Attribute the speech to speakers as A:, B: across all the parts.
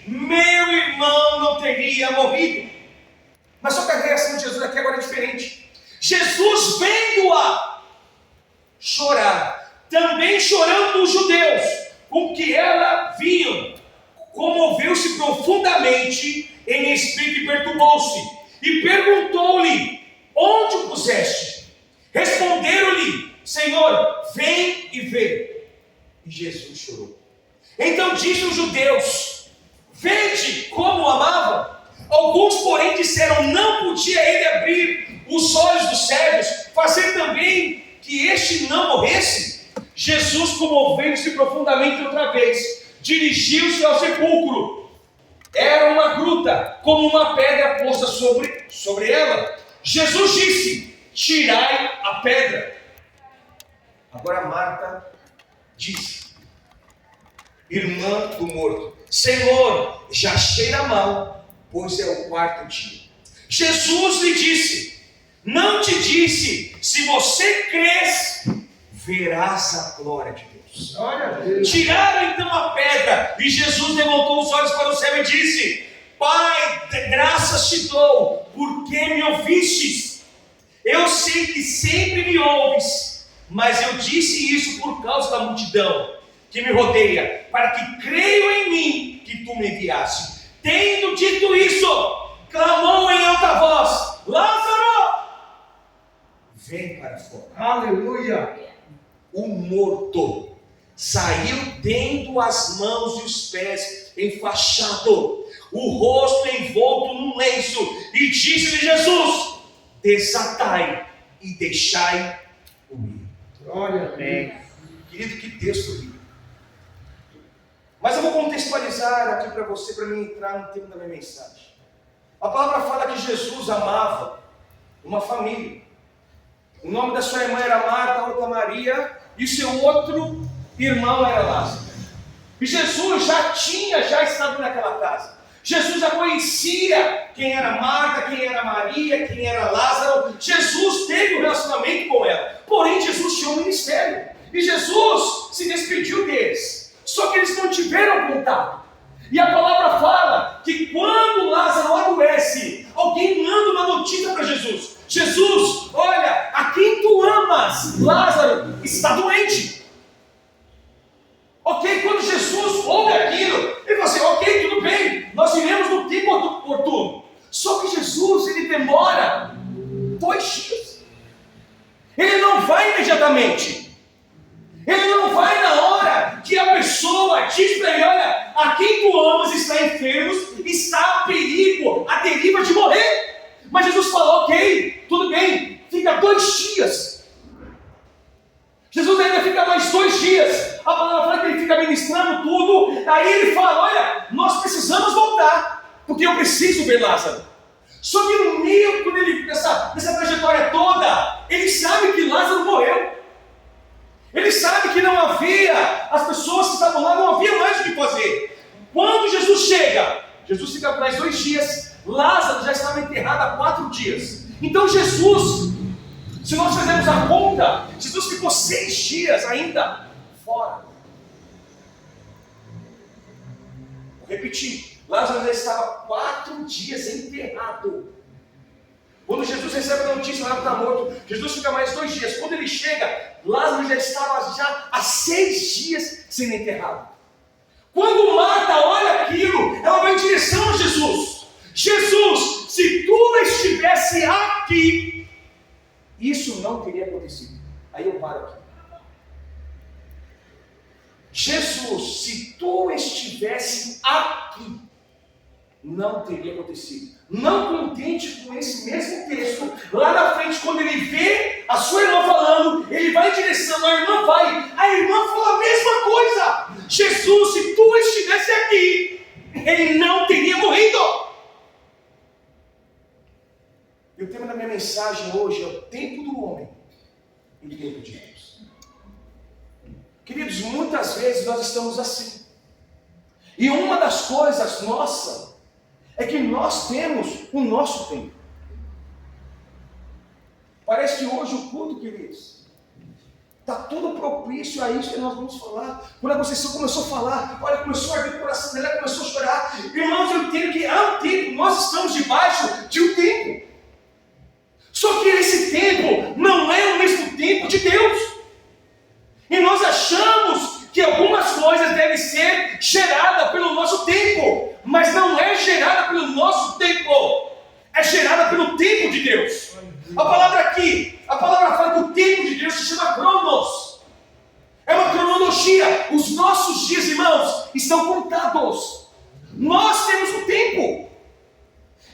A: meu irmão não teria morrido. Mas só que a reação de Jesus aqui agora é diferente. Jesus, vendo-a chorar, também chorando os judeus, com que ela viam, comoveu-se profundamente em espírito e perturbou-se, e perguntou-lhe: onde o puseste? Responderam-lhe: Senhor, vem e vê. E Jesus chorou. Então disse os judeus: vede como o amava. Alguns, porém, disseram: não podia ele abrir os olhos dos cegos, fazer também que este não morresse? Jesus, comovendo-se profundamente outra vez, dirigiu-se ao sepulcro. Era uma gruta, com uma pedra posta sobre ela. Jesus disse: tirai a pedra. Agora Marta disse, irmã do morto: Senhor, já cheira mal, pois é o quarto dia. Jesus lhe disse: não te disse, se você crês, verás a glória de Deus. Glória a Deus. Tiraram então a pedra, e Jesus levantou os olhos para o céu e disse: Pai, graças te dou, porque me ouvistes. Eu sei que sempre me ouves, mas eu disse isso por causa da multidão que me rodeia, para que creio em mim que tu me enviaste. Tendo dito isso, clamou em alta voz: Lázaro, vem para fora. Aleluia. O morto saiu tendo as mãos e os pés enfaixados, o rosto envolto num lenço, e disse-lhe Jesus: desatai e deixai o ir. Glória a Deus. Querido, que texto lindo. Mas eu vou contextualizar aqui para você, para mim entrar no tema da minha mensagem. A palavra fala que Jesus amava uma família. O nome da sua irmã era Marta, a outra Maria, e o seu outro irmão era Lázaro. E Jesus já estado naquela casa. Jesus já conhecia quem era Marta, quem era Maria, quem era Lázaro. Jesus teve um relacionamento com ela. Porém, Jesus tinha um ministério. E Jesus se despediu deles. Só que eles não tiveram contato. E a palavra fala que quando Lázaro adoece, alguém manda uma notícia para Jesus: Jesus, olha, a quem tu amas, Lázaro, está doente. Ok, quando Jesus ouve aquilo, ele fala assim: ok, tudo bem, nós iremos no tempo oportuno. Só que Jesus, ele demora 2 dias. Ele não vai imediatamente. Ele não vai na hora que a pessoa diz para ele: olha, a quem tu amas está enfermo, está a perigo, a deriva de morrer. Mas Jesus fala: ok, tudo bem, fica 2 dias. Jesus ainda fica mais 2 dias. A palavra fala que ele fica ministrando tudo. Aí ele fala: olha, nós precisamos voltar, porque eu preciso ver Lázaro. Só que no meio, quando ele, nessa trajetória toda, ele sabe que Lázaro morreu. Ele sabe que não havia, as pessoas que estavam lá, não havia mais o que fazer. Quando Jesus chega, Jesus fica mais 2 dias, Lázaro já estava enterrado há 4 dias. Então Jesus, se nós fizermos a conta, Jesus ficou 6 dias ainda fora. Vou repetir, Lázaro já estava 4 dias enterrado. Quando Jesus recebe a notícia, Lázaro está morto, Jesus fica mais 2 dias. Quando ele chega, Lázaro já estava há 6 dias sendo enterrado. Quando Marta olha aquilo, ela vai em direção a Jesus. Jesus, se tu estivesse aqui, isso não teria acontecido. Aí eu paro aqui. Jesus, se tu estivesse aqui, não teria acontecido. Não contente com esse mesmo texto, lá na frente, quando ele vê a sua irmã falando, ele vai em direção, a irmã vai, a irmã fala a mesma coisa. Jesus, se tu estivesse aqui, ele não teria morrido. E o tema da minha mensagem hoje é o tempo do homem e o tempo de Deus. Queridos, muitas vezes nós estamos assim. E uma das coisas nossas é que nós temos o nosso tempo. Parece que hoje o culto, queridos, está tudo propício a isso que nós vamos falar. Quando a Conceição começou a falar, olha, começou a arder o coração dela, começou a chorar. Irmãos, eu entendo que há um tempo, nós estamos debaixo de um tempo. Só que esse tempo não é o mesmo tempo de Deus. E nós achamos que algumas coisas devem ser geradas pelo nosso tempo, mas não é gerada pelo nosso tempo, é gerada pelo tempo de Deus. A palavra aqui, a palavra fala que o tempo de Deus se chama cronos. É uma cronologia. Os nossos dias, irmãos, estão contados. Nós temos um tempo.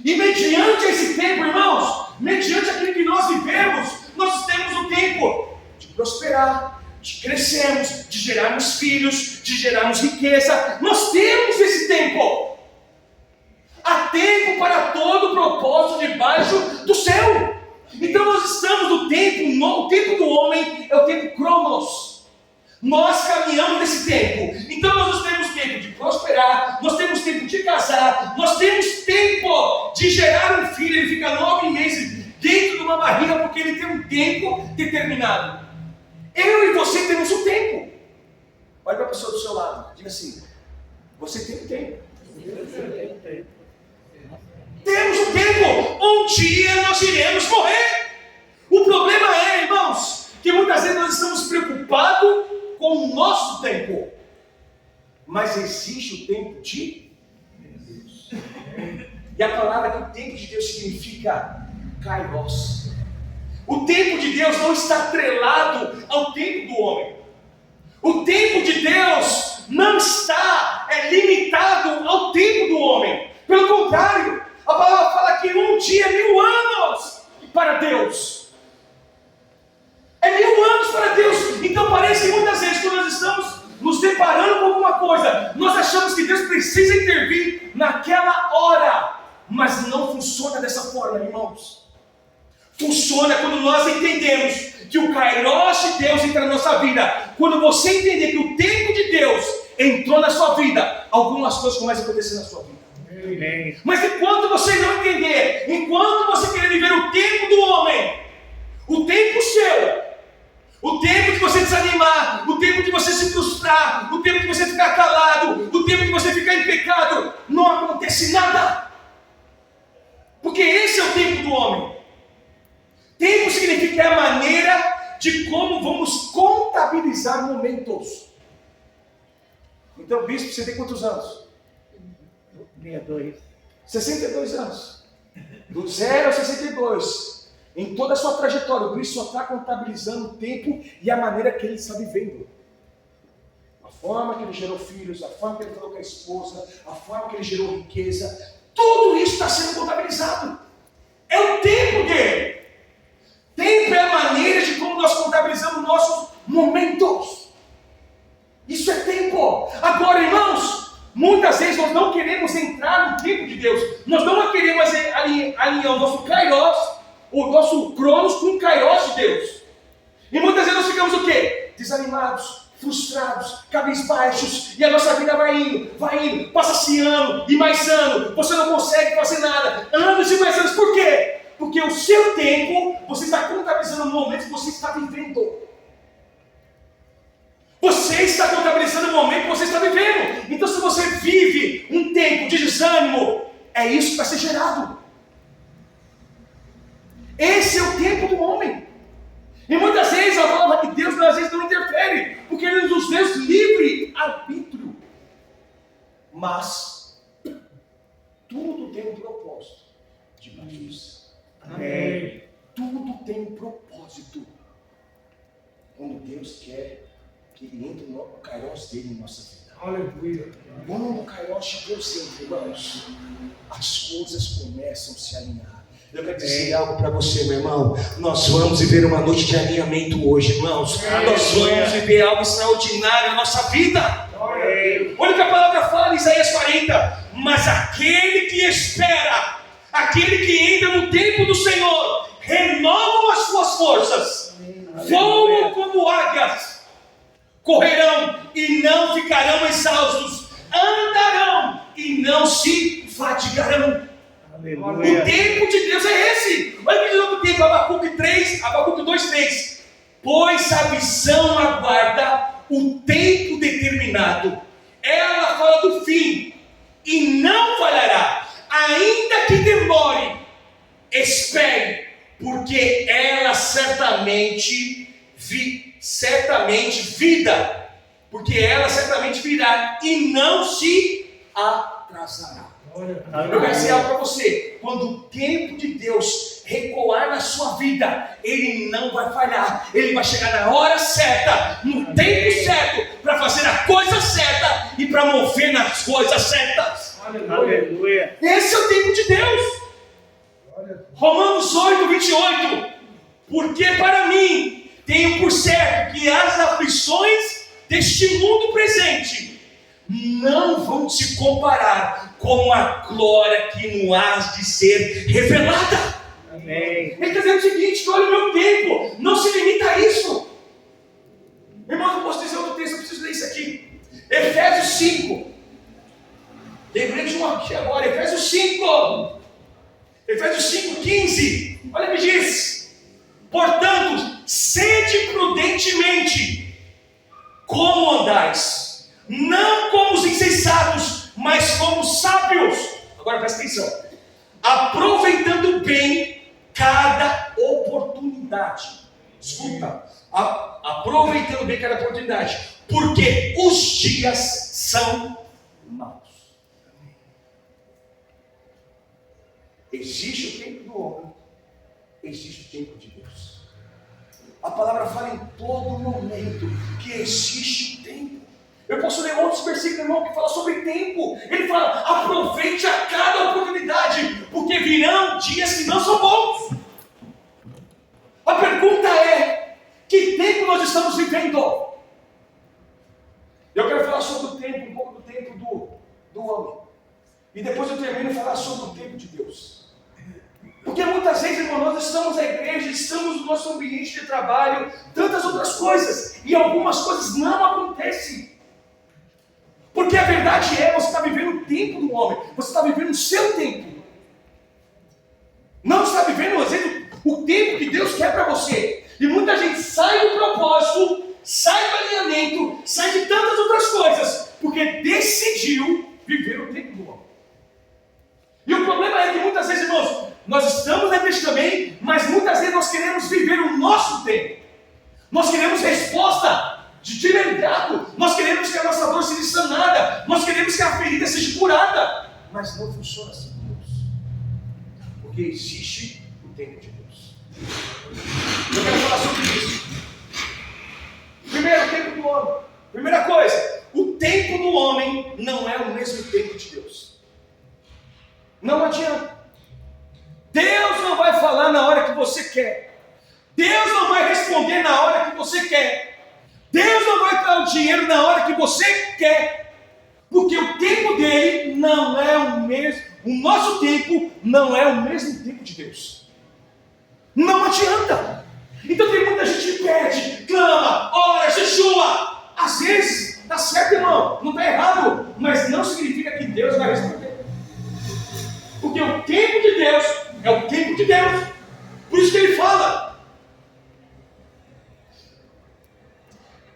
A: E mediante esse tempo, irmãos, mediante aquilo que nós vivemos, nós temos o tempo de prosperar, de crescermos, de gerarmos filhos, de gerarmos riqueza. Nós temos esse tempo. Há tempo para todo propósito debaixo do céu. Então nós estamos no tempo, o tempo do homem é o tempo cronos. Nós caminhamos nesse tempo. Então nós temos tempo de prosperar, nós temos tempo de casar, nós temos tempo de gerar um filho. Ele fica 9 meses dentro de uma barriga porque ele tem um tempo determinado. Eu e você temos um tempo. Olha para a pessoa do seu lado, diga assim: você tem um tempo. Temos um tempo. Um dia nós iremos morrer. O problema é, irmãos, que muitas vezes nós estamos preocupados com o nosso tempo, mas existe o tempo de Deus. E a palavra que o tempo de Deus significa kairos. O tempo de Deus não está atrelado ao tempo do homem. O tempo de Deus não está limitado ao tempo do homem. Pelo contrário, a palavra fala que um dia é 1000 anos para Deus. É 1000 anos para Deus. Então parece que muitas vezes, quando nós estamos nos deparando com alguma coisa, nós achamos que Deus precisa intervir naquela hora. Mas não funciona dessa forma, irmãos. Funciona quando nós entendemos que o kairos de Deus entra na nossa vida. Quando você entender que o tempo de Deus entrou na sua vida, algumas coisas começam a acontecer na sua vida. Amém. Mas enquanto você não entender, enquanto você querer viver o tempo do homem, o tempo seu, o tempo de você desanimar, o tempo de você se frustrar, o tempo de você ficar calado, o tempo de você ficar em pecado, não acontece nada. Porque esse é o tempo do homem. Tempo significa a maneira de como vamos contabilizar momentos. Então, bispo, você tem quantos anos? 62 anos. Do 0 a 62. Em toda a sua trajetória, o bispo só está contabilizando o tempo e a maneira que ele está vivendo. A forma que ele gerou filhos, a forma que ele falou com a esposa, a forma que ele gerou riqueza. Tudo isso está sendo contabilizado. É o tempo dele. Tempo é a maneira de como nós contabilizamos nossos momentos. Isso é tempo. Agora, irmãos, muitas vezes nós não queremos entrar no tempo de Deus. Nós não queremos alinhar o nosso kairos, o nosso cronos com o kairos de Deus. E muitas vezes nós ficamos o quê? Desanimados, frustrados, cabisbaixos, e a nossa vida vai indo, passa-se ano e mais ano, você não consegue fazer nada, anos e mais anos. Por quê? Porque o seu tempo, você está contabilizando o momento que você está vivendo. Você está contabilizando o momento que você está vivendo. Então, se você vive um tempo de desânimo, é isso que vai ser gerado. Esse é o tempo do homem. E muitas vezes a palavra de Deus, às vezes, não interfere, porque Ele nos deu livre arbítrio. Mas tudo tem um propósito debaixo disso. Amém. Tudo tem um propósito. Quando Deus quer que Ele entre no kairos dele em nossa vida. Aleluia. Quando o kairos de Deus entra, irmãos, as coisas começam a se alinhar. Eu quero dizer algo para você, meu irmão. Nós vamos viver uma noite de alinhamento hoje, irmãos. Nós vamos viver algo extraordinário na nossa vida. Olha o que a palavra fala em Isaías 40. Mas aquele que espera, aquele que entra no tempo do Senhor, renovam as suas forças, voam como águias, correrão e não ficarão exaustos, andarão e não se fatigarão. Aleluia. O tempo de Deus é esse. Olha o que diz o tempo, Abacuque 2:3. Pois a visão aguarda o tempo determinado, ela fala do fim, e não falhará. Ainda que demore, espere, porque ela certamente virá e não se atrasará. Eu quero dizer algo para você: quando o tempo de Deus recuar na sua vida, Ele não vai falhar. Ele vai chegar na hora certa, no tempo certo, para fazer a coisa certa e para mover nas coisas certas.
B: Aleluia.
A: Esse é o tempo de Deus. Romanos 8, 28. Porque para mim tenho por certo que as aflições deste mundo presente não vão se comparar com a glória que no há de ser revelada.
B: Amém.
A: Ele está dizendo o seguinte: olha o meu tempo, não se limita a isso. Irmão, eu posso dizer outro texto, eu preciso ler isso aqui. Efésios 5. Lembrei de um aqui agora, Efésios 5. Efésios 5, 15. Olha o que diz: portanto, sede prudentemente, como andais, não como os insensatos, mas como sábios. Agora presta atenção: aproveitando bem cada oportunidade. Escuta, aproveitando bem cada oportunidade, porque os dias são maus. Existe o tempo do homem, existe o tempo de Deus. A palavra fala em todo momento que existe tempo. Eu posso ler outros versículos, irmão, que falam sobre tempo. Ele fala: aproveite a cada oportunidade, porque virão dias que não são bons. A pergunta é: que tempo nós estamos vivendo? Eu quero falar sobre o tempo, um pouco do tempo do homem. E depois eu termino falar sobre o tempo de Deus. Porque muitas vezes, irmão, nós estamos na igreja, estamos no nosso ambiente de trabalho, tantas outras coisas, e algumas coisas não acontecem. Porque a verdade é, você está vivendo o tempo do homem, você está vivendo o seu tempo. Não está vivendo, às vezes, o tempo que Deus quer para você. E muita gente sai do propósito, sai do alinhamento, sai de tantas outras coisas, porque decidiu viver o tempo do homem. E o problema é que muitas vezes, irmãos, nós estamos na igreja também, mas muitas vezes nós queremos viver o nosso tempo. Nós queremos resposta de imediato. Nós queremos que a nossa dor seja sanada. Nós queremos que a ferida seja curada. Mas não funciona assim, Deus. Porque existe o tempo de Deus. Eu quero falar sobre isso. Primeiro, o tempo do homem. Primeira coisa: o tempo do homem não é o mesmo tempo de Deus. Não adianta. Deus não vai falar na hora que você quer. Deus não vai responder na hora que você quer. Deus não vai dar o dinheiro na hora que você quer. Porque o tempo dele não é o mesmo. O nosso tempo não é o mesmo tempo de Deus. Não adianta. Então tem muita gente que pede, clama, ora, jejua. Às vezes está certo, irmão, não está errado, mas não significa que Deus vai responder. Porque o tempo de Deus é o tempo de Deus. Por isso que ele fala.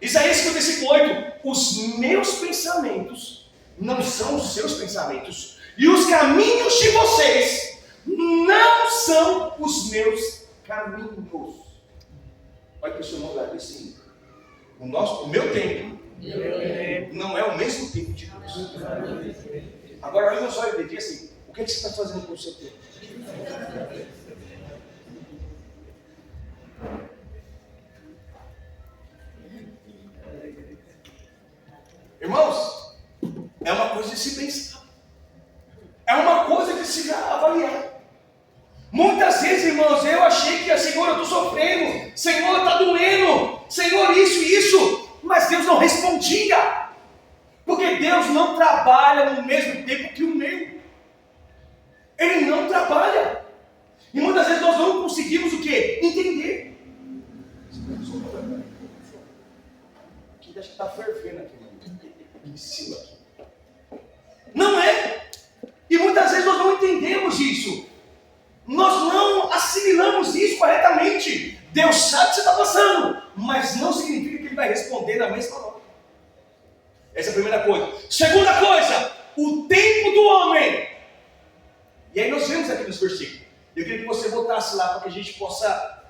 A: Isaías 55:8: os meus pensamentos não são os seus pensamentos, e os caminhos de vocês não são os meus caminhos. Olha para o seu nome lá, assim: o meu tempo não é o mesmo tempo de Deus. Agora olha meus olhos e diz assim: o que você está fazendo com o seu tempo? Irmãos, é uma coisa de se pensar. É uma coisa de se avaliar. Muitas vezes, irmãos, eu achei que, Senhor, eu estou sofrendo, Senhor, está doendo, Senhor, isso, mas Deus não respondia. Porque Deus não trabalha no mesmo tempo que o meu. Ele não trabalha. E muitas vezes nós não conseguimos o quê? Entender. Aqui acho que está fervendo aqui em cima. Não é. E muitas vezes nós não entendemos isso. Nós não assimilamos isso corretamente. Deus sabe o que você está passando, mas não significa que Ele vai responder na mesma hora. Essa é a primeira coisa. Segunda coisa: o tempo do homem. E aí nós vemos aqui nos versículos. Eu queria que você voltasse lá para que a gente possa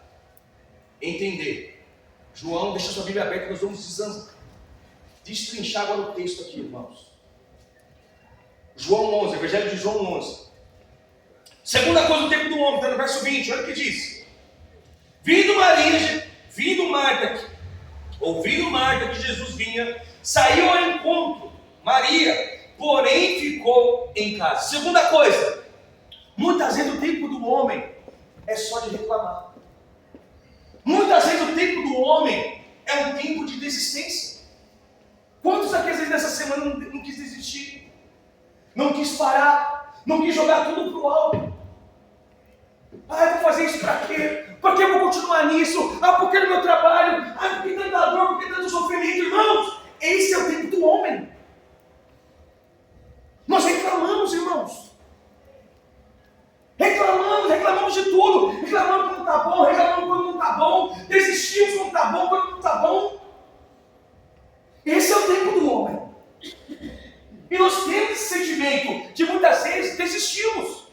A: entender. João, deixa sua Bíblia aberta, nós vamos destrinchar agora o texto aqui, irmãos. João 11, Evangelho de João 11. Segunda coisa do tempo do homem, está no verso 20, olha o que diz. Vindo Marta que Jesus vinha, saiu ao encontro. Maria, porém, ficou em casa. Segunda coisa, muitas vezes o tempo do homem é só de reclamar. Muitas vezes o tempo do homem é um tempo de desistência. Quantos aqui às vezes nessa semana não quis desistir? Não quis parar? Não quis jogar tudo para o alto? Ah, eu vou fazer isso para quê? Por que eu vou continuar nisso? Ah, porque no meu trabalho? Ah, porque tanta dor, porque tanto sofrimento? Irmãos, esse é o tempo do homem. Nós reclamamos, irmãos. Reclamamos de tudo. Reclamamos quando está bom, reclamamos quando não está bom. Desistimos quando está bom, quando não está bom. Esse é o tempo do homem. E nós temos esse sentimento de muitas vezes desistimos.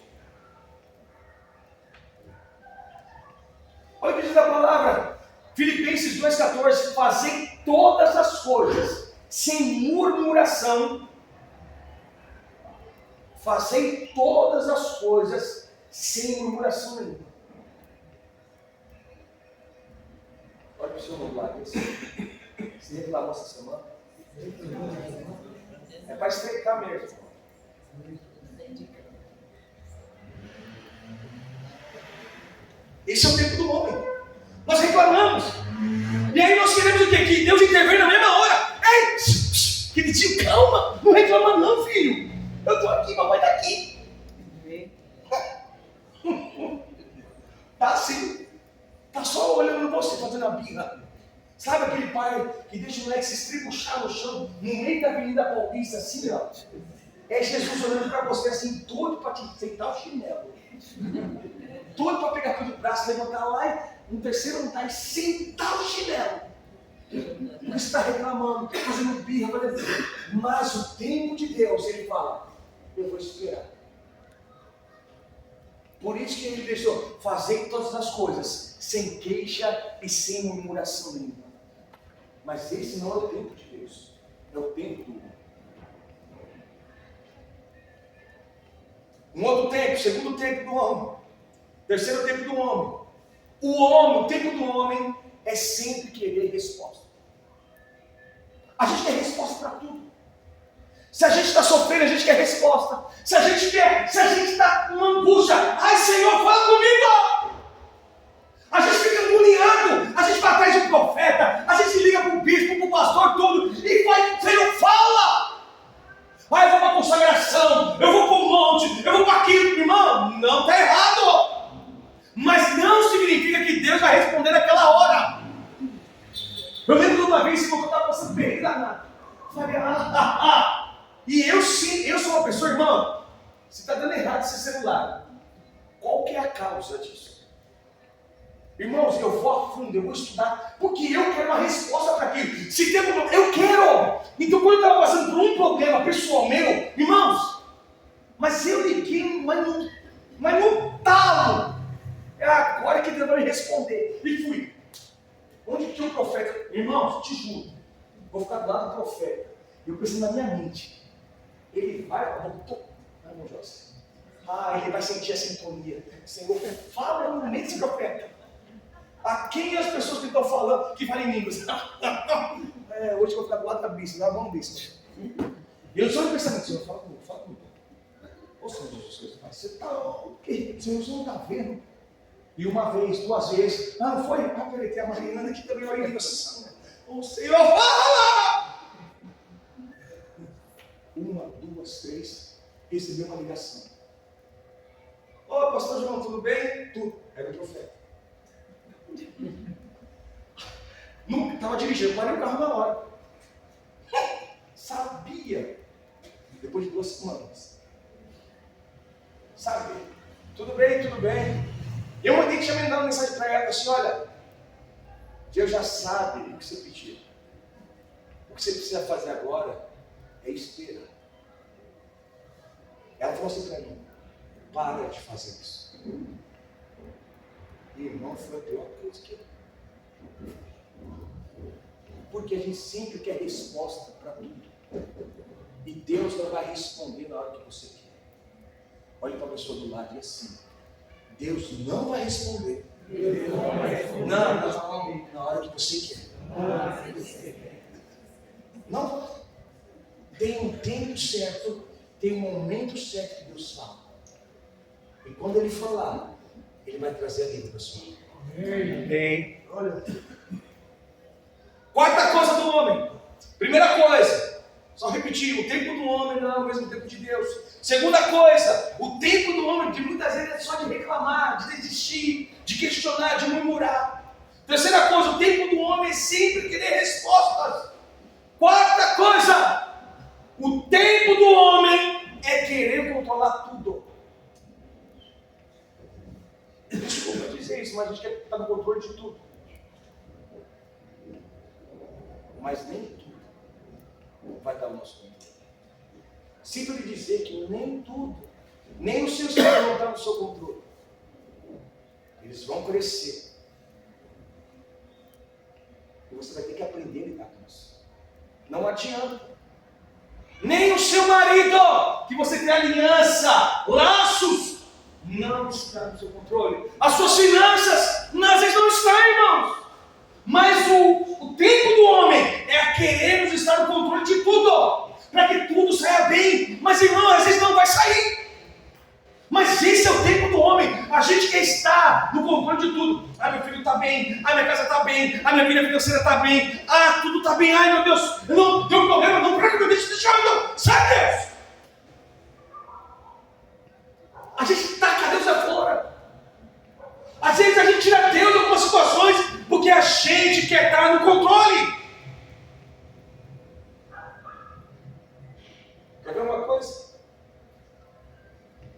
A: Olha o que diz a palavra, Filipenses 2,14: fazei todas as coisas sem murmuração. Fazei todas as coisas sem murmuração nenhuma. Olha para o seu lado. Você reclamou essa semana? É para estreitar mesmo. Esse é o tempo do homem. Nós reclamamos. E aí nós queremos o quê? Que Deus intervenha na mesma hora. Ei, queridinho, calma. Não reclama não, filho. Eu estou aqui, papai está aqui. Tá assim. Tá só olhando você, fazendo a birra. Sabe aquele pai que deixa o moleque se estribuchar no chão, no meio da Avenida Paulista, assim, ó. É Jesus olhando para você assim, doido para te aceitar o chinelo. Doido para pegar pelo braço, levantar lá e no terceiro andar e sentar o chinelo. Porque você está reclamando, fazendo birra, mas o tempo de Deus, ele fala, eu vou esperar. Por isso que ele deixou, fazer todas as coisas, sem queixa e sem murmuração nenhuma. Mas esse não é o tempo de Deus, é o tempo do homem. Um outro tempo, segundo tempo do homem, terceiro tempo do homem. O tempo do homem é sempre querer resposta. A gente quer resposta para tudo. Se a gente está sofrendo, a gente quer resposta. Se a gente está numa angústia, ai Senhor, fala comigo! A gente fica agoniado, a gente vai atrás de um profeta, a gente liga para o bispo, para o pastor, tudo, e vai, Senhor, fala! Ah, eu vou para a consagração, eu vou para o monte, eu vou para aquilo, irmão, não está errado. Mas não significa que Deus vai responder naquela hora. Eu lembro de uma vez que eu estava passando perrengue danado. Falei, E eu sou uma pessoa, irmão, se está dando errado esse celular, qual que é a causa disso? Irmãos, eu vou a fundo, eu vou estudar, porque eu quero uma resposta para aquilo. Se tem um problema, eu quero. Então, quando eu estava passando por um problema pessoal meu, irmãos, mas eu liguei, mas no talo, é agora que Deus vai me responder. E fui. Onde tinha um profeta? Irmãos, te juro, vou ficar do lado do profeta. Eu pensei na minha mente, ele vai, ele vai sentir a sintonia. Senhor, fala no meio desse profeta. A quem as pessoas que estão falando, que falam em línguas? Hoje eu vou ficar do lado da bispa, da mão bispa. E eu sou o pensamento, Senhor, fala comigo. Ô Senhor Jesus, você está o quê? Senhor, você não está vendo? E uma vez, duas vezes, não foi? Peraí, tem a Mariana que também olha em línguas. Ô Senhor, fala! Uma, duas, três, recebi uma ligação. Ô pastor João, tudo bem? Tudo. Era o profeta. Estava dirigindo, parei o carro na hora. Sabia. Depois de 2 semanas. Sabia. Tudo bem, tudo bem. Eu mandei te mandar uma mensagem para ela assim, olha, Deus já sabe o que você pediu. O que você precisa fazer agora é esperar. Ela falou assim para mim: para de fazer isso. E irmão, foi a pior coisa que eu. Porque a gente sempre quer resposta para tudo. E Deus não vai responder na hora que você quer. Olha para a pessoa do lado e assim: Deus não vai responder. Não, na hora que você quer. Não. Tem um tempo certo, tem um momento certo que Deus fala. E quando Ele falar, Ele vai trazer a vida para a sua vida. Amém. Olha. Quarta coisa do homem. Primeira coisa, só repetir, o tempo do homem não é o mesmo tempo de Deus. Segunda coisa, o tempo do homem de muitas vezes é só de reclamar, de desistir, de questionar, de murmurar. Terceira coisa, o tempo do homem é sempre querer respostas. Quarta coisa, o tempo do homem é querer controlar tudo. Desculpa dizer isso, mas a gente quer estar no controle de tudo. Mas nem tudo vai dar o nosso controle. Sinto lhe dizer que nem tudo, nem os seus filhos vão estar no seu controle. Eles vão crescer. E você vai ter que aprender a lidar com isso. Não adianta. Nem o seu marido, que você tem aliança, laços, não está no seu controle. As suas finanças, às vezes não estão, irmãos. Mas o tempo do homem é querermos estar no controle de tudo, para que tudo saia bem. Mas, irmão, às vezes não vai sair. Mas esse é o tempo do homem. A gente quer estar no controle de tudo. Ah, meu filho está bem. Ah, minha casa está bem. Ah, minha vida financeira está bem. Ah, tudo está bem. Ai, meu Deus, eu não tenho problema. Não, para que meu Deus deixa eu. Sai, Deus. A gente taca Deus afora. Às vezes a gente tira Deus de algumas situações porque a gente quer estar no controle. Quer ver uma coisa?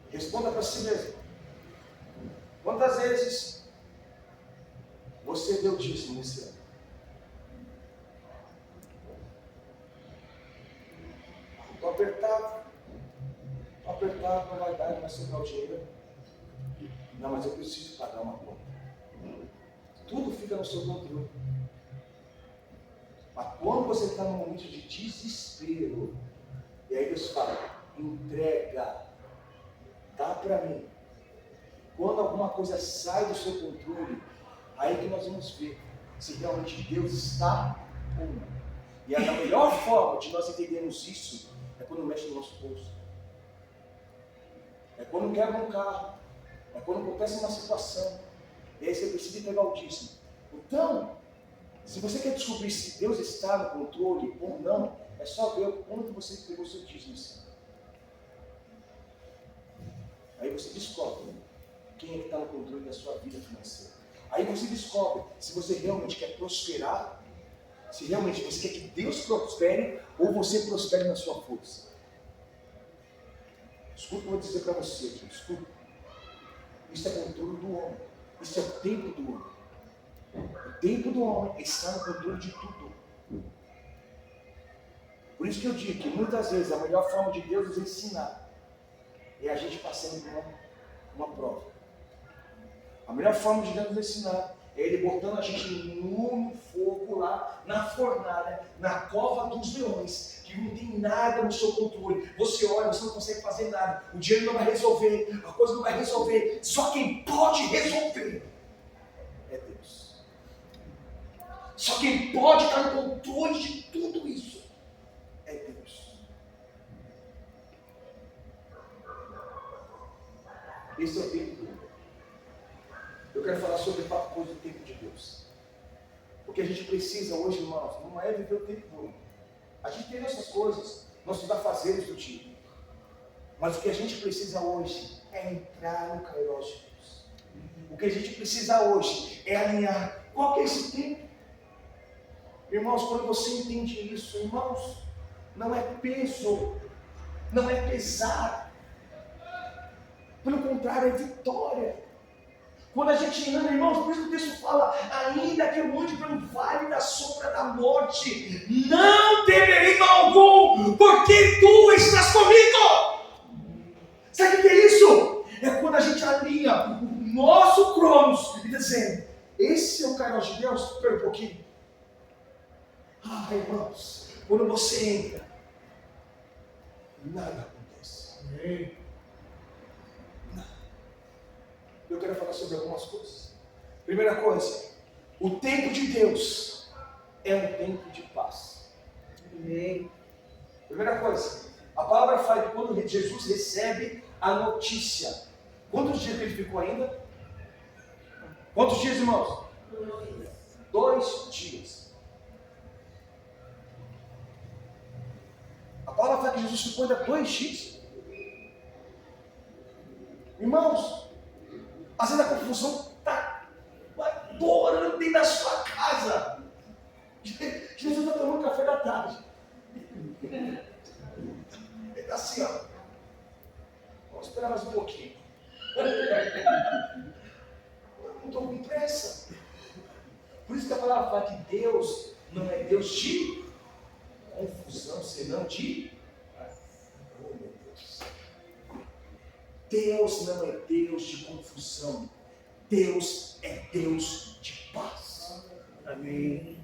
A: Responda para si mesmo. Quantas vezes você deu dízimo nesse ano? Estou apertado, não vai dar, não vai sobrar o dinheiro. Não, mas eu preciso pagar uma conta. Tudo fica no seu controle. Mas quando você está num momento de desespero, e aí Deus fala: entrega, dá para mim. Quando alguma coisa sai do seu controle, aí que nós vamos ver se realmente Deus está ou não. E a melhor forma de nós entendermos isso é quando mexe no nosso bolso. É quando quebra um carro. É quando acontece uma situação. E aí você precisa pegar o dízimo. Então, se você quer descobrir se Deus está no controle ou não, é só ver onde você pegou o seu dízimo. Aí você descobre quem é que está no controle da sua vida financeira. Aí você descobre se você realmente quer prosperar, se realmente você quer que Deus prospere ou você prospere na sua força. Escuta o que eu vou dizer para você aqui. Escuta. Isso é controle do homem. Isso é o tempo do homem. O tempo do homem está no controle de tudo. Por isso que eu digo que muitas vezes a melhor forma de Deus nos ensinar é a gente passando por uma prova. A melhor forma de Deus nos ensinar é Ele botando a gente no fogo lá, na fornalha, na cova dos leões, que não tem nada no seu controle. Você olha, você não consegue fazer nada, o dinheiro não vai resolver, a coisa não vai resolver. Só quem pode resolver é Deus. Só quem pode estar no controle de tudo isso é Deus. Esse é o tempo do homem. Eu quero falar sobre quatro coisas do tempo de Deus. O que a gente precisa hoje, irmãos, não é viver o tempo do homem. A gente tem nossas coisas, nossos afazeres do dia. Mas o que a gente precisa hoje é entrar no Kairos de Deus. O que a gente precisa hoje é alinhar. Qual que é esse tempo? Irmãos, quando você entende isso, irmãos, não é peso, não é pesar. Pelo contrário, é vitória. Quando a gente anda, irmãos, por isso o texto fala: ainda que eu ande pelo vale da sombra da morte, não temerei mal algum, porque tu estás comigo. nosso Cronos, e está dizendo, esse é o Kairos de Deus? Espera um pouquinho. Irmãos, quando você entra, nada acontece. Nada. Eu quero falar sobre algumas coisas. Primeira coisa, o tempo de Deus é um tempo de paz. Primeira coisa, a palavra fala que quando Jesus recebe a notícia, quantos dias ele ficou ainda? Quantos dias, irmãos? 2 dias. A palavra fala que Jesus ficou ainda 2 dias. Irmãos, às vezes a confusão está adorando dentro da sua casa. Jesus está tomando café da tarde. Ele está assim, ó. Vamos esperar mais um pouquinho. Não estou com pressa. Por isso que a palavra fala que Deus não é Deus de confusão, senão de... Oh, meu Deus. Deus não é Deus de confusão. Deus é Deus de paz. Amém.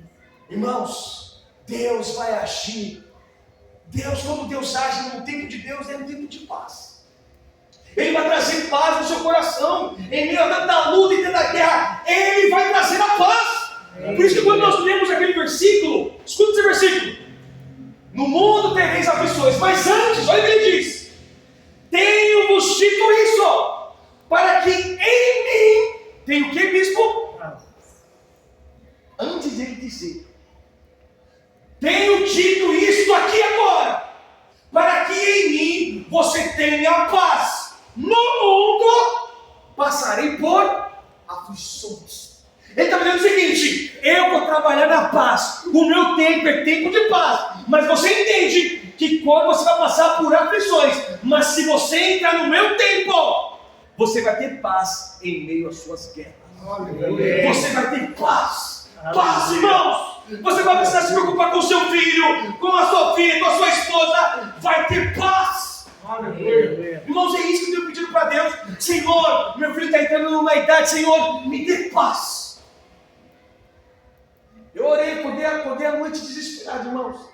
A: Irmãos, Deus vai agir. Deus, quando Deus age no tempo de Deus, é um tempo de paz. Ele vai trazer paz no seu coração. Em meio a tanta luta e tanta guerra, Ele vai trazer a paz. Por isso que quando nós lemos aquele versículo, escuta esse versículo. No mundo tereis aflições, mas antes, olha o que ele diz. Tenho-vos dito isso, para que em mim, tem o que, bispo? Antes dele dizer, tenho dito isto aqui agora, para que em mim você tenha paz. No mundo passarei por aflições. Ele está dizendo o seguinte: eu vou trabalhar na paz. O meu tempo é tempo de paz. Mas você entende que quando você vai passar por aflições, mas se você entrar no meu tempo, você vai ter paz em meio às suas guerras. Você vai ter paz. Paz, irmãos. Você vai precisar se preocupar com o seu filho, com a sua filha, com a sua esposa. Vai ter paz. Irmãos, é isso que eu tenho pedido para Deus. Senhor, meu filho está entrando numa idade, Senhor, me dê paz. Eu orei, acordei a noite desesperado, irmãos.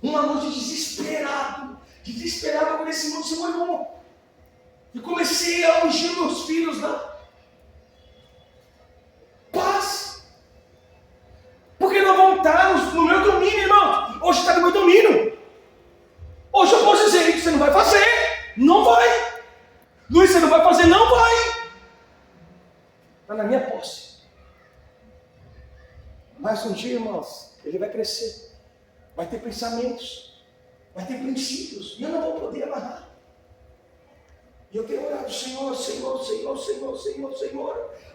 A: Uma noite desesperado por esse mundo, Senhor, irmão. E comecei a ungir meus filhos lá. Paz. Porque não vão estar no meu domínio, irmão. Hoje está no meu domínio. Hoje eu posso dizer que você não vai fazer. Não vai. Luiz, você não vai fazer. Não vai. Está na minha posse. Mas um dia, irmãos, ele vai crescer. Vai ter pensamentos. Vai ter princípios. E eu não vou poder amarrar. E eu tenho orado, Senhor,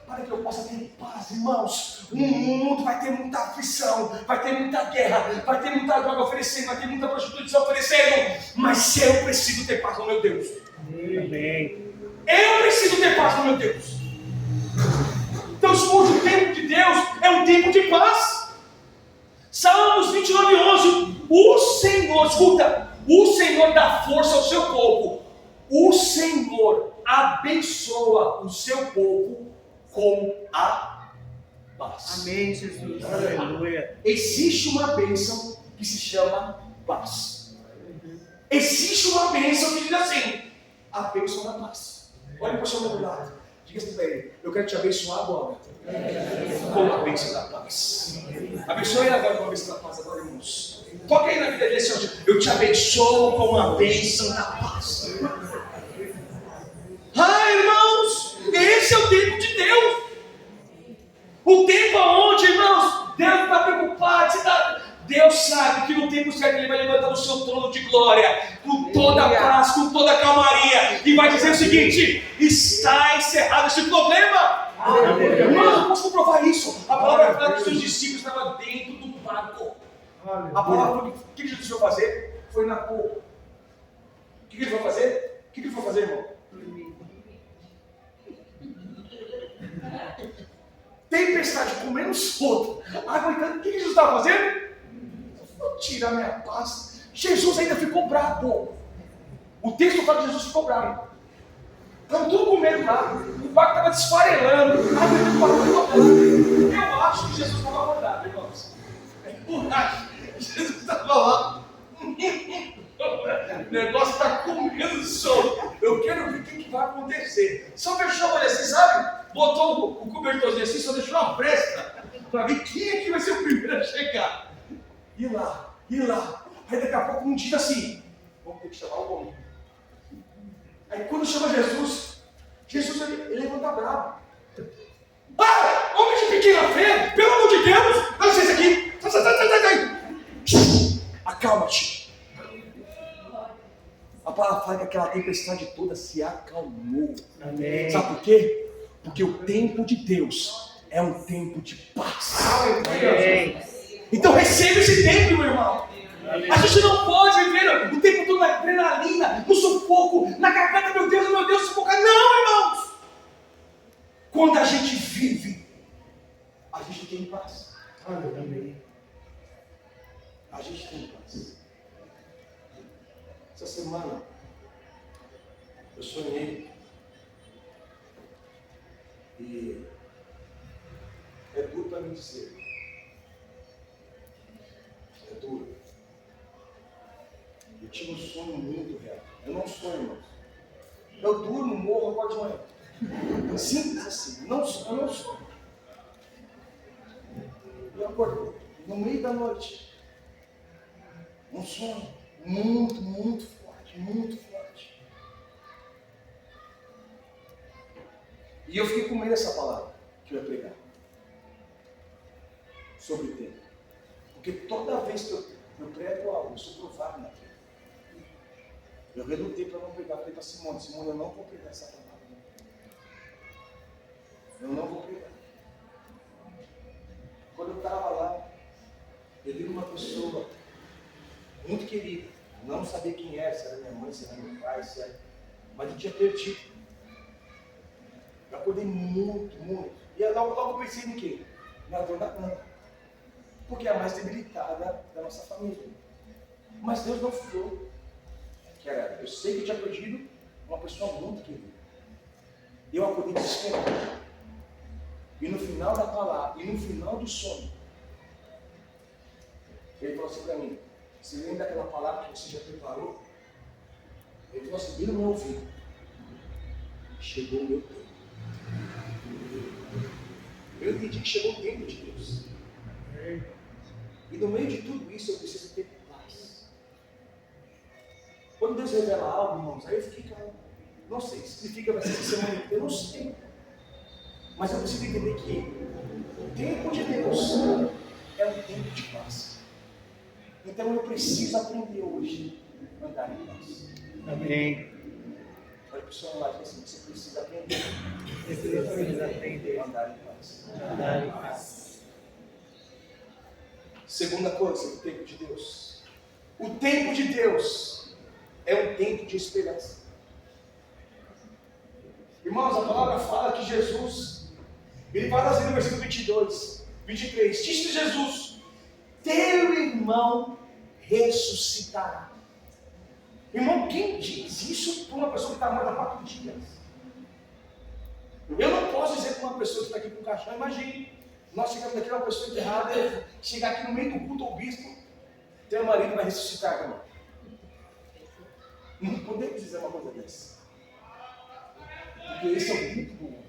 A: para que eu possa ter paz, irmãos. O mundo vai ter muita aflição, vai ter muita guerra, vai ter muita droga oferecendo, vai ter muita prostituição oferecendo. Mas eu preciso ter paz no meu Deus. Amém. Eu preciso ter paz no meu Deus. Então, o tempo de Deus é um tempo de paz. Salmos 29:11. O Senhor, escuta, o Senhor dá força ao seu povo. O Senhor abençoa o seu povo com a paz. Amém, Jesus. Aleluia. Existe uma bênção que se chama paz. Existe uma bênção que diz assim: a bênção da paz. Olha para o seu lado. Diga assim para ele: eu quero te abençoar agora com a bênção da paz. Abençoe ele agora com a bênção da paz, agora, irmãos. Toca aí na vida desse hoje. Eu te abençoo com a bênção da paz. Irmãos, esse é o tempo de Deus. O tempo onde, irmãos, Deus está preocupado. Deus sabe que no tempo certo Ele vai levantar o seu trono de glória, com toda a paz, com toda a calmaria, e vai dizer o seguinte: está encerrado esse problema. Irmãos, eu posso comprovar isso. A palavra fala que os seus discípulos estavam dentro do barco. A palavra, o que Jesus foi fazer? Foi na cor. O que ele foi fazer? O que ele foi fazer, irmão? Tempestade comendo solto, aguentando. O que Jesus estava fazendo? Vou tirar minha paz. Jesus ainda ficou bravo. O texto fala que Jesus ficou bravo. Estamos tudo com medo lá. O barco estava desfarelando. Eu acho que Jesus estava acordado, irmãos. Eu acho que Jesus estava lá. O negócio está comendo sol. Eu quero ver o que vai acontecer. Só fechou o olho assim, sabe? Botou o cobertorzinho assim, só deixou uma fresta para ver quem é que vai ser o primeiro a chegar. E lá. Aí daqui a pouco um diz assim: vamos ter que chamar o homem. Aí quando chama Jesus ele levanta bravo. Ah, homem de pequena fé, pelo amor de Deus, dá licença aqui. Sai. Acalma-te. A palavra fala que aquela tempestade toda se acalmou.
B: Amém.
A: Sabe por quê? Porque o tempo de Deus é um tempo de paz.
B: Amém.
A: Então receba esse tempo, meu irmão. A gente não pode viver o tempo todo na adrenalina, no sufoco, na garganta, meu Deus, sufocar. Não, irmãos! Quando a gente vive, a gente tem paz.
B: Amém.
A: A gente tem paz. Essa semana, eu sonhei. E é duro para mim dizer. É duro. Eu tive um sonho muito real. Eu não sonho, irmãos. Eu durmo, morro, acordo de manhã. Simples assim. Eu não sonho. Eu acordei no meio da noite. Um sonho muito forte. E eu fiquei com medo dessa palavra que eu ia pregar. Sobre o tempo. Porque toda vez que eu prego algo, eu sou provado naquilo. Eu relutei para não pregar, falei para Simone, eu não vou pregar essa palavra. Eu não vou pregar. Quando eu estava lá, eu vi uma pessoa muito querida, não sabia quem era, se era minha mãe, se era meu pai, mas eu tinha perdido. Eu acordei muito. E logo eu pensei em quê? Na dona Ana, porque é a mais debilitada da nossa família. Mas Deus não furou. Eu sei que eu tinha perdido uma pessoa muito querida. Eu acordei desesperado. E no final da palavra, e no final do sonho, ele falou assim para mim: você lembra daquela palavra que você já preparou? Ele falou assim, bem no meu ouvido: chegou o meu tempo. Eu entendi que chegou o tempo de Deus. E no meio de tudo isso, eu preciso ter paz. Quando Deus revela algo, irmãos, aí eu fiquei calmo. Não sei, significa vai ser essa semana inteira, eu não sei. Mas eu preciso entender que o tempo de Deus é um tempo de paz. Então eu preciso aprender hoje a andar em paz.
B: Amém.
A: Olha para o seu lado e assim, você precisa aprender.
B: Precisa aprender
A: a andar em paz.
B: Andar em paz.
A: Segunda coisa, o tempo de Deus. O tempo de Deus é um tempo de esperança. Irmãos, a palavra fala que Jesus, ele fala assim no versículo 23, disse Jesus: teu irmão ressuscitará. Irmão, quem diz isso para uma pessoa que está morta há 4 dias? Eu não posso dizer para uma pessoa que está aqui com o caixão. Imagine, nós chegamos aqui, uma pessoa enterrada, chegar aqui no meio do culto ao bispo, teu marido vai ressuscitar, irmão. Não podemos dizer uma coisa dessa. Porque esse é o tempo do homem.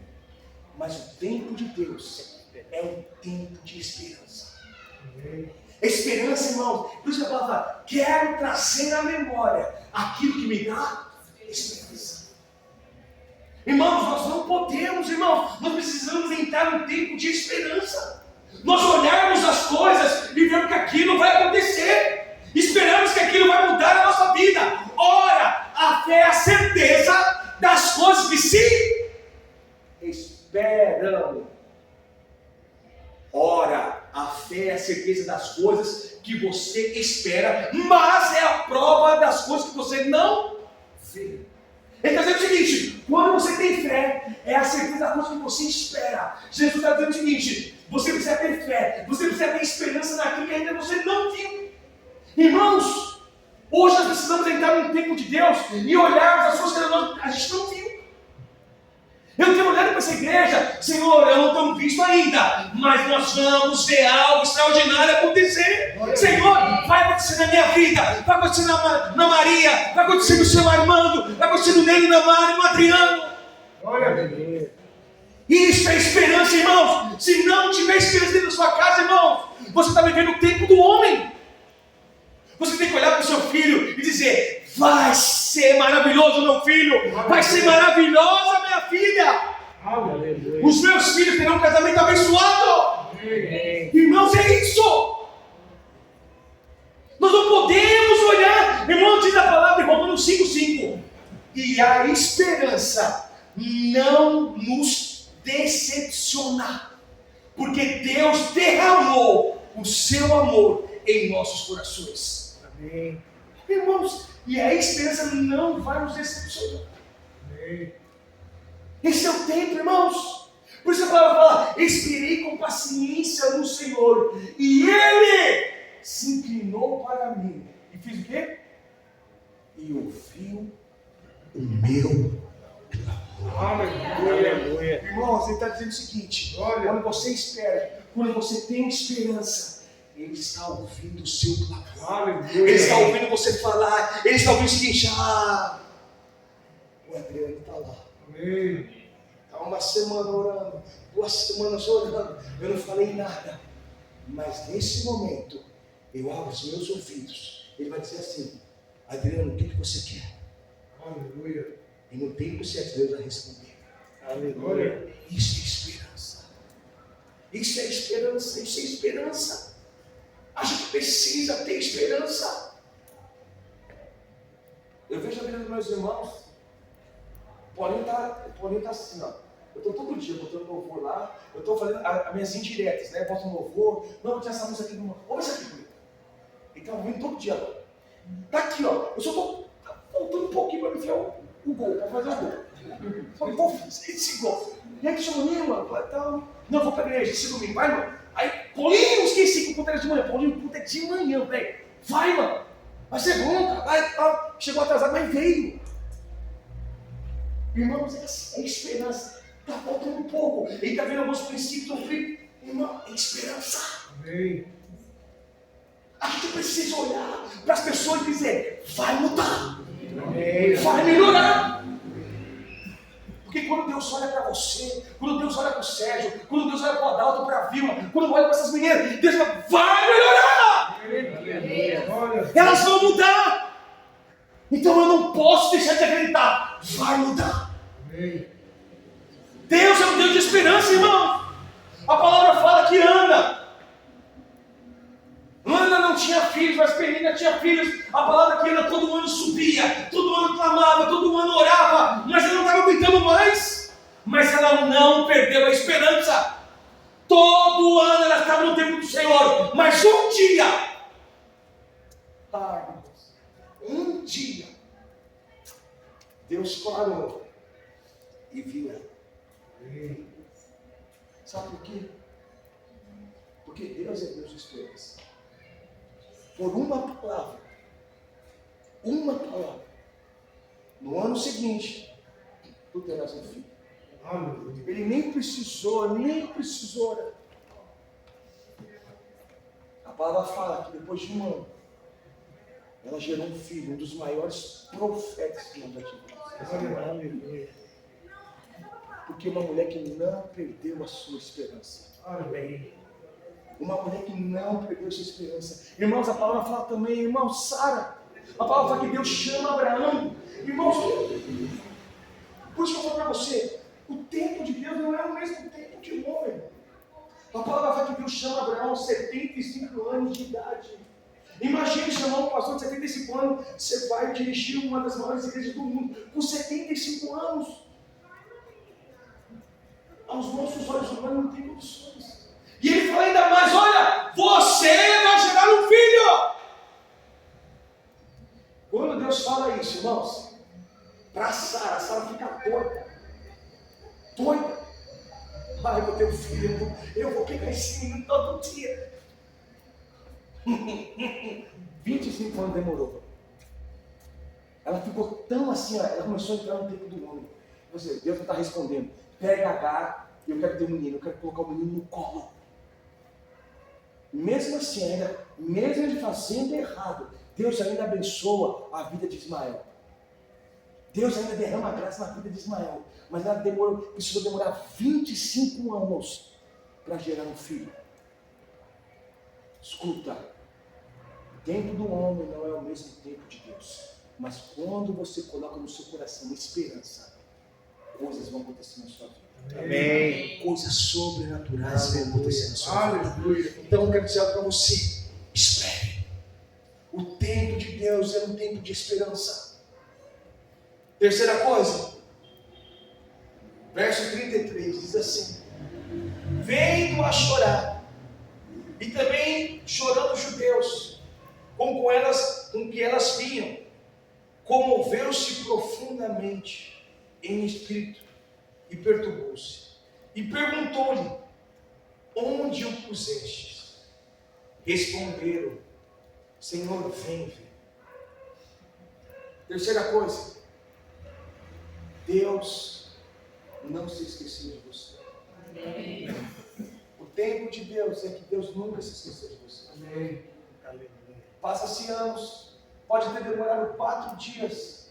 A: Mas o tempo de Deus é um tempo de esperança. Esperança, irmão. Por isso que a palavra fala: quero trazer à memória aquilo que me dá esperança. Irmãos, nós não podemos, irmãos. Nós precisamos entrar num tempo de esperança. Nós olharmos as coisas e vermos que aquilo vai acontecer. Esperamos que aquilo vai mudar a nossa vida. Ora, a fé é a certeza das coisas que se esperam. Ora, a fé é a certeza das coisas que você espera, mas é a prova das coisas que você não vê. Ele está dizendo o seguinte: quando você tem fé, é a certeza das coisas que você espera. Jesus está dizendo o seguinte: você precisa ter fé, você precisa ter esperança naquilo que ainda você não viu. Irmãos, hoje nós precisamos entrar num tempo de Deus e olharmos as coisas que a gente não viu. Eu tenho olhado para essa igreja, Senhor, eu não tenho visto ainda, mas nós vamos ver algo extraordinário acontecer. Senhor, vai acontecer na minha vida, vai acontecer na Maria, vai acontecer no seu Armando, vai acontecer no Nélio, na Mari, no Adriano. Isso é esperança, irmãos. Se não tiver esperança dentro da sua casa, irmãos, você está vivendo o tempo do homem. Você tem que olhar para o seu filho e dizer: vai ser maravilhoso, meu filho, vai ser maravilhosa, minha filha.
B: Aleluia.
A: Os meus filhos terão um casamento abençoado. Irmãos, é isso. Nós não podemos olhar, irmão, diz a palavra em Romanos 5,5: e a esperança não nos decepcionar, porque Deus derramou o seu amor em nossos corações.
B: Amém.
A: Irmãos, e a esperança não vai nos decepcionar.
B: Amém.
A: Esse é o tempo, irmãos. Por isso a palavra fala: esperei com paciência no Senhor, e Ele se inclinou para mim e fez o quê? E ouviu o meu
B: Aleluia.
A: Irmãos, ele está dizendo o seguinte: quando você espera, quando você tem esperança, Ele está ouvindo o seu clamor. Ele está ouvindo você falar. Ele está ouvindo o seguinte: o Adriano está lá. Está uma semana orando, 2 semanas orando, eu não falei nada. Mas nesse momento, eu abro os meus ouvidos. Ele vai dizer assim: Adriano, o que você quer?
B: Aleluia.
A: E no tempo certo Deus vai responder.
B: Aleluia.
A: Isso é esperança. Isso é esperança. Isso é esperança. A gente precisa ter esperança. Eu vejo a vida dos meus irmãos. O Paulinho tá assim, ó. Eu estou todo dia botando louvor lá. Eu estou fazendo as minhas indiretas, né? Boto um louvor. Não, vou tirar essa música aqui do mundo. Ouve isso aqui comigo. Ele está ouvindo todo dia agora. Tá aqui, ó. Eu só estou faltando um pouquinho para me enfiar o gol, para fazer o gol. Vou fazer esse gol. E aí que chama minha irmã, então, não, vou para a igreja esse domingo, vai, mano. Aí, Paulinho, esqueci que o puta era de manhã. Paulinho, puta é de manhã, velho. Vai, mano. Vai ser bom, cara. Vai, chegou atrasado, mas veio. Irmãos, é esperança. Está faltando um pouco. Ele está vendo alguns princípios do filho. Irmão, é esperança.
B: Amém.
A: A gente precisa olhar para as pessoas e dizer: vai mudar.
B: Amém.
A: Vai melhorar. Porque quando Deus olha para você, quando Deus olha para o Sérgio, quando Deus olha para o Adalto, para a Vilma, quando olha para essas meninas, Deus fala: vai melhorar.
B: Aleluia.
A: Elas vão mudar. Então eu não posso deixar de acreditar. Vai mudar.
B: Amém.
A: Deus é um Deus de esperança, irmão. A palavra fala que Ana não tinha filhos, mas Penina tinha filhos. A palavra que Ana todo ano subia, todo ano clamava, todo ano orava, mas ela não estava aguentando mais. Mas ela não perdeu a esperança. Todo ano ela estava no templo do Senhor, mas um dia, um dia, Deus parou e viu ela. Sabe por quê? Porque Deus é Deus de esperança. Por uma palavra, no ano seguinte, tu terás um filho.
B: Aleluia.
A: Ele nem precisou. A palavra fala que depois de um ano, ela gerou um filho, um dos maiores profetas que nós já tivemos.
B: Aleluia.
A: Porque uma mulher que não perdeu a sua esperança.
B: Amém.
A: Uma mulher que não perdeu a sua esperança. Irmãos, a palavra fala também, irmão, Sara. A palavra fala que Deus chama Abraão. Irmãos, por isso que eu falo para você, o tempo de Deus não é o mesmo tempo que o homem. A palavra fala que Deus chama Abraão aos 75 anos de idade. Imagine chamar um pastor de 75 anos, você vai dirigir uma das maiores igrejas do mundo, com 75 anos. Aos nossos olhos humanos não tem condições. E ele fala ainda mais: olha, você vai gerar um filho. Quando Deus fala isso, irmãos, para Sara, a Sara fica doida. Ai, eu vou ter um filho, eu vou pegar esse menino todo dia. 25 anos demorou. Ela ficou tão assim, ela começou a entrar no tempo do homem. Deus não está respondendo. Pega Agar, e eu quero ter um menino, eu quero colocar o menino no colo. Mesmo assim, ainda, mesmo ele fazendo errado, Deus ainda abençoa a vida de Ismael. Deus ainda derrama graça na vida de Ismael. Mas ela precisou demorar 25 anos para gerar um filho. Escuta, o tempo do homem não é o mesmo tempo de Deus. Mas quando você coloca no seu coração esperança, coisas vão acontecer na sua vida.
B: Amém.
A: Coisas sobrenaturais vão acontecer na sua vida.
B: Aleluia.
A: Então eu quero dizer algo para você. Espere. O tempo de Deus é um tempo de esperança. Terceira coisa. Verso 33 diz assim: vendo a chorar, e também chorando os judeus, com que elas vinham, comoveu-se profundamente em espírito e perturbou-se. E perguntou-lhe: onde o pusestes? Responderam: Senhor, vem ver. Terceira coisa, Deus não se esqueceu de você. Amém. O tempo de Deus é que Deus nunca se esqueceu de você.
B: Amém.
A: Passa-se anos, pode ter demorado 4 dias,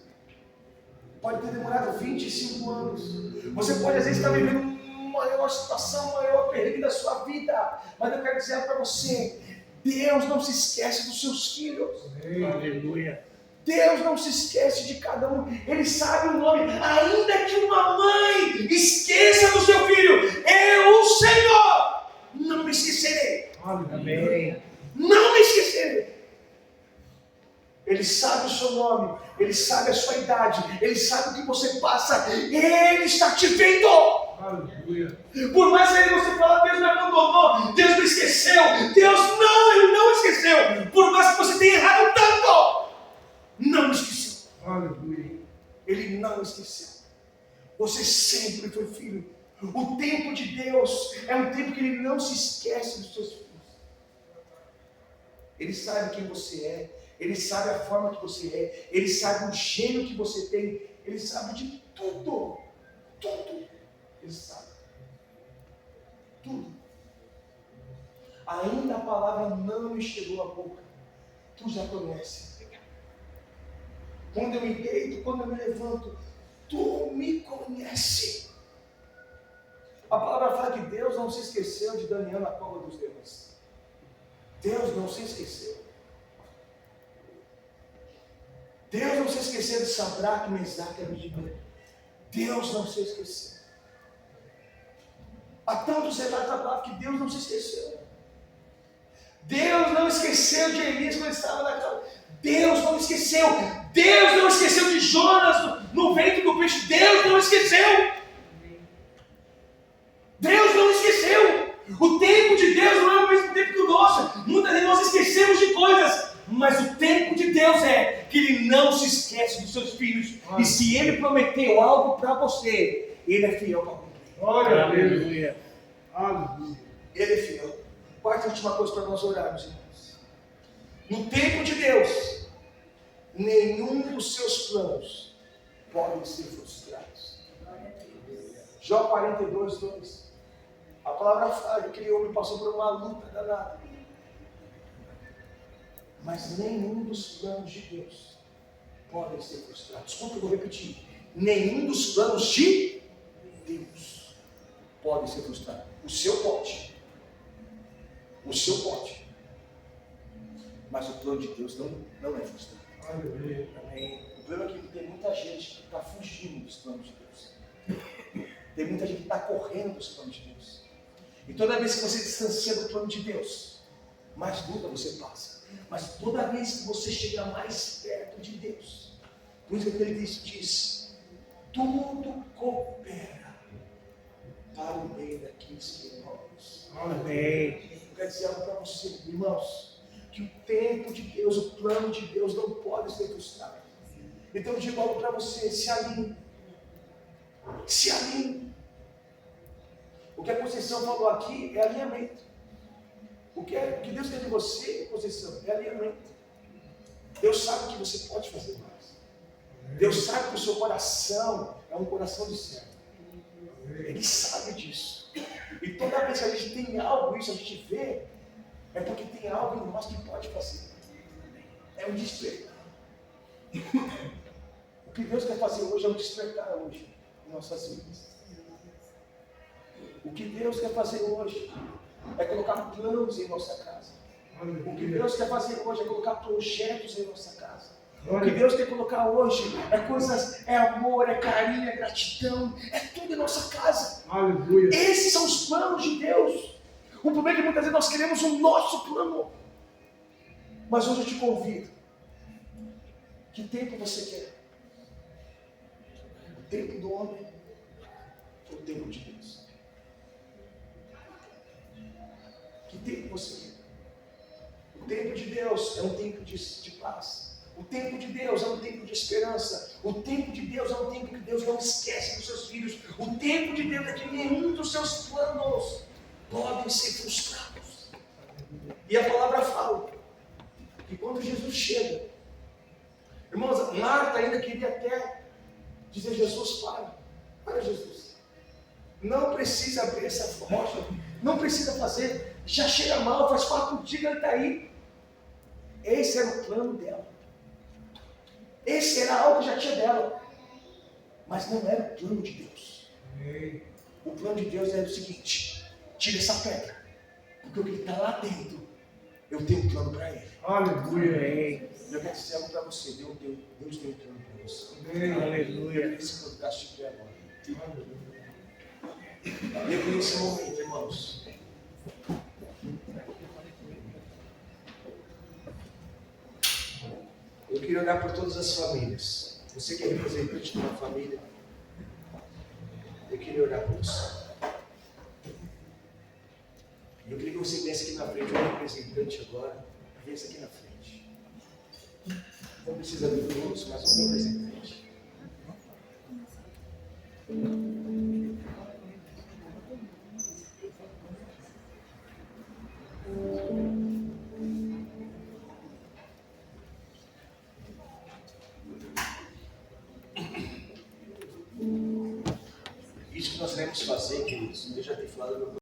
A: pode ter demorado 25 anos. Você pode às vezes estar vivendo uma maior situação, maior perrengue da sua vida, mas eu quero dizer para você: Deus não se esquece dos seus filhos.
B: Amém. Aleluia.
A: Deus não se esquece de cada um. Ele sabe o nome. Ainda que uma mãe esqueça do seu filho, eu, o Senhor, não me esquecerei.
B: Amém.
A: Não me esquecerei. Ele sabe o seu nome, Ele sabe a sua idade, Ele sabe o que você passa, Ele está te vendo.
B: Aleluia.
A: Por mais que você fale: Deus me abandonou, Deus me esqueceu, Deus não, Ele não esqueceu. Por mais que você tenha errado tanto, não esqueceu.
B: Aleluia.
A: Ele não esqueceu. Você sempre foi filho. O tempo de Deus é um tempo que Ele não se esquece dos seus filhos. Ele sabe quem você é, Ele sabe a forma que você é, Ele sabe o gênio que você tem, Ele sabe de tudo. Tudo. Ele sabe. Tudo. Ainda a palavra não me chegou à boca, tu já conheces. Quando eu me deito, quando eu me levanto, tu me conheces. A palavra fala que Deus não se esqueceu de Daniel na cova dos leões. Deus não se esqueceu. Deus não se esqueceu de Sadraque, Mesaque e Abednego. Deus não se esqueceu. Há tantos relatos da palavra que Deus não se esqueceu. Deus não esqueceu de Elias quando ele estava na casa. Deus não esqueceu. Deus não esqueceu de Jonas no ventre do peixe. Deus não esqueceu. Deus não esqueceu. O tempo de Deus não é o mesmo tempo que o nosso. Muitas vezes nós esquecemos de coisas, mas o tempo de Deus é que Ele não se esquece dos seus filhos. E se Ele prometeu algo para você, Ele é fiel para cumprir.
B: Glória a Deus. Aleluia.
A: Ele é fiel. Quarta e última coisa para nós orarmos, irmãos. No tempo de Deus, nenhum dos seus planos podem ser frustrados. Jó 42, 2. A palavra fala que aquele homem passou por uma luta danada. Mas nenhum dos planos de Deus podem ser frustrados. Desculpa, eu vou repetir. Nenhum dos planos de Deus podem ser frustrados. O seu pode. O seu pode. Mas o plano de Deus não é frustrado.
B: Aleluia.
A: Amém. O problema é que tem muita gente que está fugindo dos planos de Deus. Tem muita gente que está correndo dos planos de Deus. E toda vez que você distancia do plano de Deus, mais luta você passa. Mas toda vez que você chega mais perto de Deus, por isso que ele diz: tudo coopera para o bem daqueles que amam.
B: Amém.
A: Eu quero dizer algo para você, irmãos, que o tempo de Deus, o plano de Deus não pode ser frustrado. Então eu digo algo para você: se alinhe. Se alinhe. O que a Conceição falou aqui é alinhamento. O que Deus quer de você, Conceição, é alinhamento. Deus sabe que você pode fazer mais. Deus sabe que o seu coração é um coração de servo. Ele sabe disso. E toda vez que a gente tem algo, isso a gente vê, é porque tem algo em nós que pode fazer. É um despertar. O que Deus quer fazer hoje é um despertar hoje em nossas vidas. O que Deus quer fazer hoje é colocar planos em nossa casa. O que Deus quer fazer hoje é colocar projetos em nossa casa. O que Deus quer colocar hoje é coisas, é amor, é carinho, é gratidão, é tudo em nossa casa.
B: Aleluia.
A: Esses são os planos de Deus. O problema é que muitas vezes nós queremos o nosso plano. Mas hoje eu te convido. Que tempo você quer? O tempo do homem ou o tempo de Deus? Que tempo você quer? O tempo de Deus é um tempo de paz. O tempo de Deus é um tempo de esperança. O tempo de Deus é um tempo que Deus não esquece dos seus filhos. O tempo de Deus é que nenhum dos seus planos podem ser frustrados. E a palavra fala que quando Jesus chega, irmãos, Marta ainda queria até dizer: Jesus, para Jesus. Não precisa abrir essa rocha, não precisa fazer, já cheira mal, faz 4 dias, ele está aí. Esse era o plano dela. Esse era algo que já tinha dela. Mas não era o plano de Deus. O plano de Deus era o seguinte: tira essa pedra, porque o que está lá dentro, eu tenho um plano para ele.
B: Aleluia.
A: Eu quero dizer algo para você: Deus tem um plano para você.
B: Aleluia.
A: Esse que eu gasto de agora. Eu nesse momento, irmãos. Eu queria orar por todas as famílias. Você que é representante de uma família, eu queria orar por você. Eu queria que você viesse aqui na frente, um representante agora, viesse aqui na frente. Não precisa de todos, mas um representante. Isso que nós devemos fazer, queridos, eu já tenho falado no